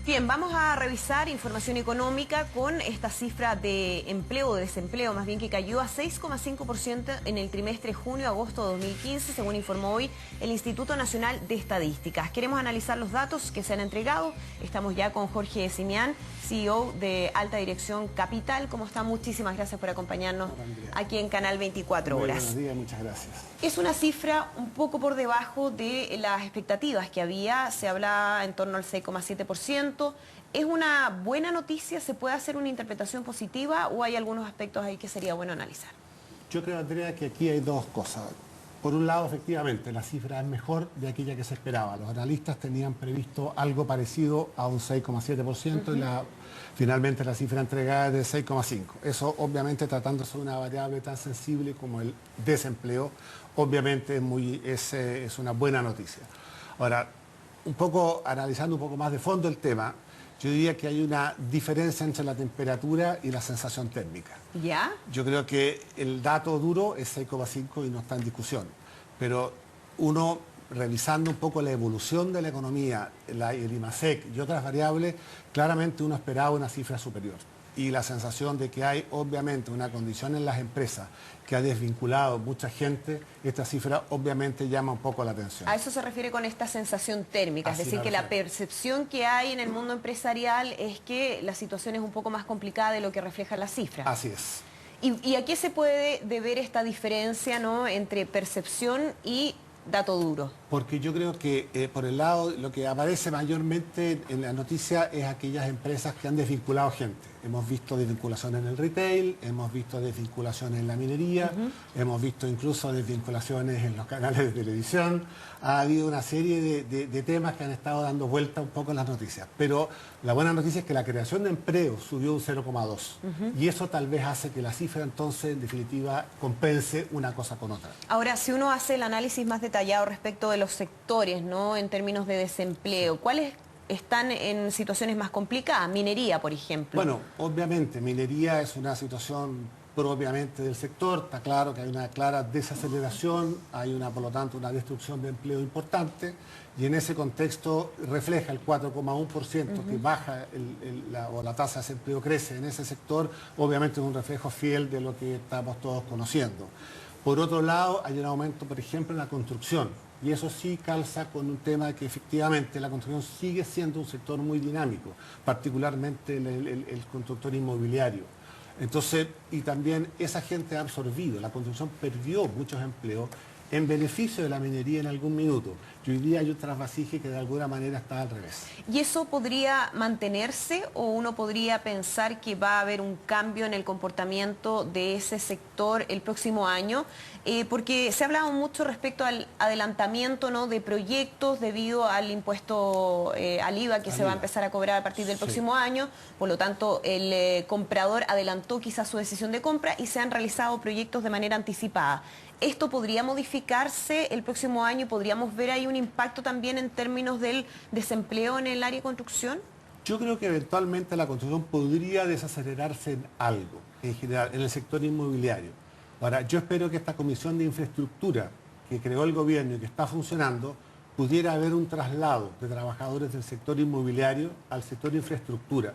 Bien, vamos a revisar información económica con esta cifra de empleo o desempleo, más bien, que cayó a 6,5% en el trimestre junio-agosto de 2015, según informó hoy el Instituto Nacional de Estadísticas. Queremos analizar los datos que se han entregado. Estamos ya con Jorge Simián, CEO de Alta Dirección Capital. ¿Cómo está? Muchísimas gracias por acompañarnos aquí en Canal 24 Horas. Buenos días, muchas gracias. Es una cifra un poco por debajo de las expectativas que había. Se hablaba en torno al 6,7%. ¿Es una buena noticia? ¿Se puede hacer una interpretación positiva o hay algunos aspectos ahí que sería bueno analizar? Yo creo, Andrea, que aquí hay dos cosas. Por un lado, efectivamente, la cifra es mejor de aquella que se esperaba. Los analistas tenían previsto algo parecido a un 6,7% y finalmente la cifra entregada es de 6,5%. Eso, obviamente, tratándose de una variable tan sensible como el desempleo, obviamente es una buena noticia. Ahora, un poco analizando un poco más de fondo el tema, yo diría que hay una diferencia entre la temperatura y la sensación térmica. ¿Ya? Yo creo que el dato duro es 6,5 y no está en discusión. Pero uno, revisando un poco la evolución de la economía, el IMASEC y otras variables, claramente uno esperaba una cifra superior. Y la sensación de que hay, obviamente, una condición en las empresas que ha desvinculado mucha gente, esta cifra obviamente llama un poco la atención. A eso se refiere con esta sensación térmica, es decir, que la percepción que hay en el mundo empresarial es que la situación es un poco más complicada de lo que refleja la cifra. Así es. ¿Y a qué se puede deber esta diferencia, ¿no?, entre percepción y dato duro? Porque yo creo que por el lado, lo que aparece mayormente en la noticia es aquellas empresas que han desvinculado gente. Hemos visto desvinculación en el retail, hemos visto desvinculaciones en la minería, hemos visto incluso desvinculaciones en los canales de televisión. Ha habido una serie de temas que han estado dando vuelta un poco en las noticias. Pero la buena noticia es que la creación de empleo subió un 0,2. Y eso tal vez hace que la cifra entonces, en definitiva, compense una cosa con otra. Ahora, si uno hace el análisis más detallado respecto de los sectores, ¿no?, en términos de desempleo, ¿cuáles están en situaciones más complicadas? Minería, por ejemplo. Bueno, obviamente, minería es una situación propiamente del sector. Está claro que hay una clara desaceleración, por lo tanto, una destrucción de empleo importante, y en ese contexto refleja el 4,1% que baja o la tasa de desempleo crece en ese sector. Obviamente es un reflejo fiel de lo que estamos todos conociendo. Por otro lado, hay un aumento, por ejemplo, en la construcción. Y eso sí calza con un tema de que efectivamente la construcción sigue siendo un sector muy dinámico, particularmente el constructor inmobiliario. Entonces, y también esa gente ha absorbido, la construcción perdió muchos empleos en beneficio de la minería en algún minuto. Y hoy día hay un trasvasije que de alguna manera está al revés. ¿Y eso podría mantenerse o uno podría pensar que va a haber un cambio en el comportamiento de ese sector el próximo año? Porque se ha hablado mucho respecto al adelantamiento, ¿no?, de proyectos debido al impuesto al IVA que se va a empezar a cobrar a partir del próximo año. Por lo tanto, el comprador adelantó quizás su decisión de compra y se han realizado proyectos de manera anticipada. ¿Esto podría modificarse el próximo año? ¿Podríamos ver ahí un impacto también en términos del desempleo en el área de construcción? Yo creo que eventualmente la construcción podría desacelerarse en algo, en general, en el sector inmobiliario. Ahora, yo espero que esta comisión de infraestructura que creó el gobierno y que está funcionando, pudiera haber un traslado de trabajadores del sector inmobiliario al sector infraestructura.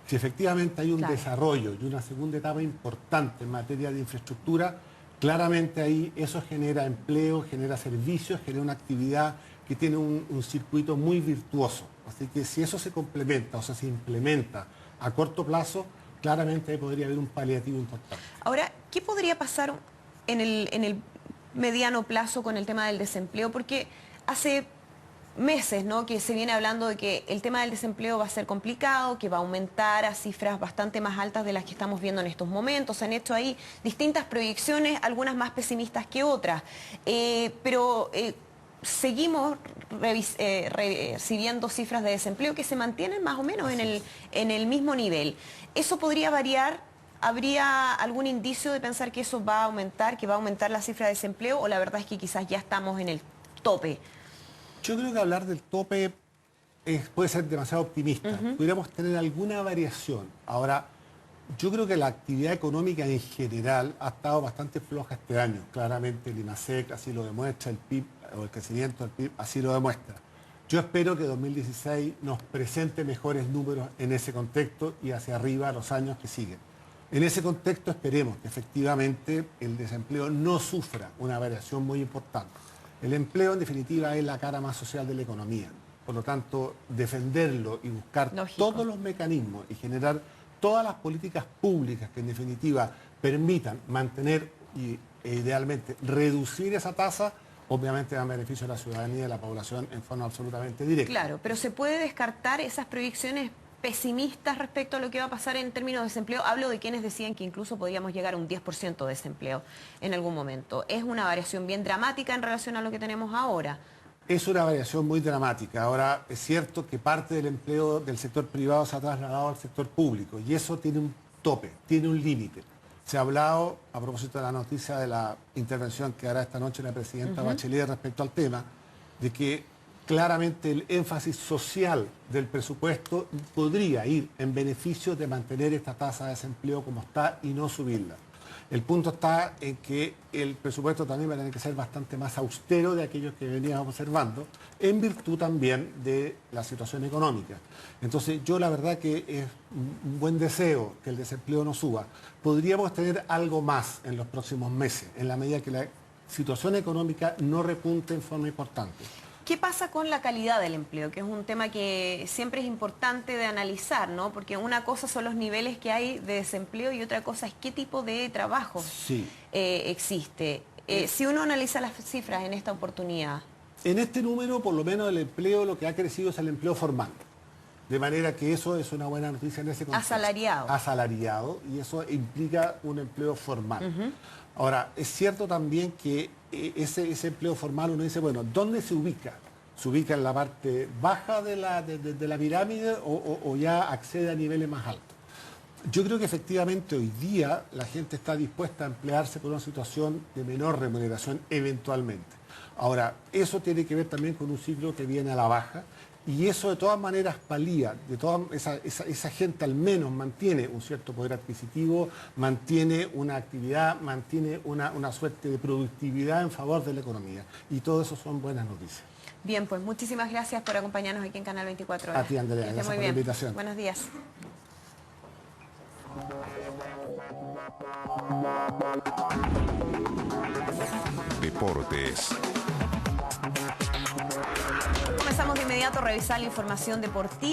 Si efectivamente hay un desarrollo y una segunda etapa importante en materia de infraestructura, claramente ahí eso genera empleo, genera servicios, genera una actividad que tiene un circuito muy virtuoso. Así que si eso se complementa, o sea, se implementa a corto plazo, claramente ahí podría haber un paliativo importante. Ahora, ¿qué podría pasar en el mediano plazo con el tema del desempleo? Porque hace meses, ¿no?, que se viene hablando de que el tema del desempleo va a ser complicado, que va a aumentar a cifras bastante más altas de las que estamos viendo en estos momentos. Se han hecho ahí distintas proyecciones, algunas más pesimistas que otras, pero seguimos recibiendo cifras de desempleo que se mantienen más o menos en el mismo nivel. ¿Eso podría variar? ¿Habría algún indicio de pensar que eso va a aumentar, que va a aumentar la cifra de desempleo, o la verdad es que quizás ya estamos en el tope? Yo creo que hablar del tope puede ser demasiado optimista. Pudiéramos tener alguna variación. Ahora, yo creo que la actividad económica en general ha estado bastante floja este año. Claramente el IMASEC así lo demuestra, el PIB o el crecimiento del PIB así lo demuestra. Yo espero que 2016 nos presente mejores números en ese contexto y hacia arriba los años que siguen. En ese contexto esperemos que efectivamente el desempleo no sufra una variación muy importante. El empleo en definitiva es la cara más social de la economía. Por lo tanto, defenderlo y buscar todos los mecanismos y generar todas las políticas públicas que en definitiva permitan mantener e idealmente reducir esa tasa, obviamente dan beneficio a la ciudadanía y a la población en forma absolutamente directa. Claro, pero ¿se puede descartar esas proyecciones pesimistas respecto a lo que va a pasar en términos de desempleo? Hablo de quienes decían que incluso podríamos llegar a un 10% de desempleo en algún momento. Es una variación bien dramática en relación a lo que tenemos ahora. Es una variación muy dramática. Ahora, es cierto que parte del empleo del sector privado se ha trasladado al sector público y eso tiene un tope, tiene un límite. Se ha hablado, a propósito de la noticia de la intervención que hará esta noche la presidenta Bachelet respecto al tema, de que claramente el énfasis social del presupuesto podría ir en beneficio de mantener esta tasa de desempleo como está y no subirla. El punto está en que el presupuesto también va a tener que ser bastante más austero de aquellos que veníamos observando, en virtud también de la situación económica. Entonces, yo la verdad que es un buen deseo que el desempleo no suba. Podríamos tener algo más en los próximos meses, en la medida que la situación económica no repunte en forma importante. ¿Qué pasa con la calidad del empleo? Que es un tema que siempre es importante de analizar, ¿no? Porque una cosa son los niveles que hay de desempleo y otra cosa es qué tipo de trabajo existe. Si uno analiza las cifras en esta oportunidad. En este número, por lo menos, el empleo, lo que ha crecido es el empleo formal. De manera que eso es una buena noticia en ese contexto. Asalariado. Asalariado, y eso implica un empleo formal. Ahora, es cierto también que ese empleo formal, uno dice, bueno, ¿dónde se ubica? ¿Se ubica en la parte baja de la pirámide o ya accede a niveles más altos? Yo creo que efectivamente hoy día la gente está dispuesta a emplearse por una situación de menor remuneración eventualmente. Ahora, eso tiene que ver también con un ciclo que viene a la baja y eso de todas maneras palía, esa gente al menos mantiene un cierto poder adquisitivo, mantiene una actividad, mantiene una suerte de productividad en favor de la economía. Y todo eso son buenas noticias. Bien, pues muchísimas gracias por acompañarnos aquí en Canal 24 Horas. A ti, Andrea, gracias por la invitación. Buenos días. Deportes. Comenzamos de inmediato a revisar la información deportiva.